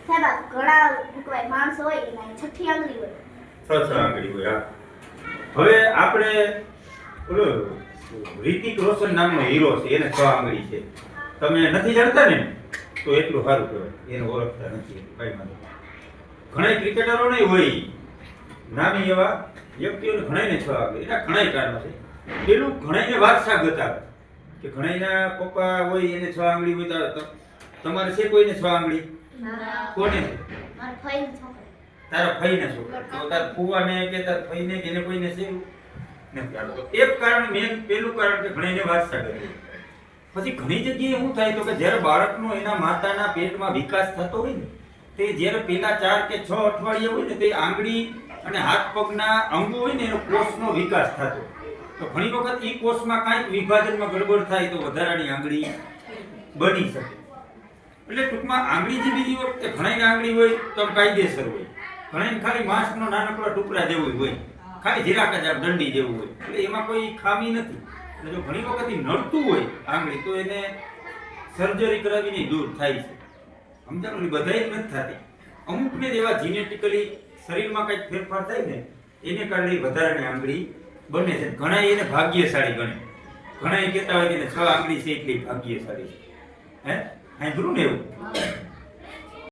સાહેબ આ ઘણા કોઈ માણસો હોય એના છઠ્ઠી આંગળી હોય. છ આંગળી હોય. હા, હવે આપણે ઓલો રિતિક રોશન નામનો હીરો છે, એને 6 આંગળી છે. તમે નથી જાણતા ને તો એટલું સારું કહેવાય, એને ઓળખતા નથી કઈ વાંધો. ઘણા ક્રિકેટરો નહીં હોય નામી એવા વ્યક્તિઓને ઘણાને 6 આંગળી, એના ઘણા કારણો છે. પેલું ઘણાને વારસાગત આવે કે ઘણાના પપ્પા હોય એને 6 આંગળી હોય. તો તમારે છે કોઈને 6 આંગળી? કોને છે? મારા ફઈનો છોકરો. તારા ફઈને છોકરો, તો તાર ફુવાને કે તાર ફઈને કે એને કોઈને છે નથી આવતો. એક કારણ મેન પેલું કારણ કે ઘણાને વારસાગત છે. પછી ઘણી જગ્યાએ શું થાય તો કે જ્યારે બાળકનો એના માતાના પેટમાં વિકાસ થતો હોય ને તે જ્યારે પેલા 4 કે 6 અઠવાડિયા હોય ને તે આંગળી અને હાથ પગના અંગો હોય ને એનો કોષનો વિકાસ થતો. તો ઘણી વખત ઈ કોષમાં કાંઈક વિભાજનમાં ગડબડ થાય તો વધારાની આંગળી બની શકે. એટલે ટૂંકમાં આંગળી જે બીજી વખતે ઘણાની આંગળી હોય તો કાયદેસર હોય, ઘણાને ખાલી માંસનો નાનકડો ટુકડા જેવું હોય, ખાલી જરાક જ આમ દંડી જેવું હોય, એટલે એમાં કોઈ ખામી નથી. એટલે જો ઘણી વખત ઈ નડતું હોય આંગળી તો એને સર્જરી કરાવીને દૂર થાય છે. સમજાણું? બધાય જ નથી થતી, અમુકને જ એવા જીનેટિકલી શરીરમાં કંઈક ફેરફાર થાય ને એને કારણે વધારાની આંગળી બને છે. ઘણા એને ભાગ્યશાળી ગણે, ઘણા કહેતા હોય કે 6 આંગળી છે એટલી ભાગ્યશાળી છે. હે સાંભળ્યું ને એવું?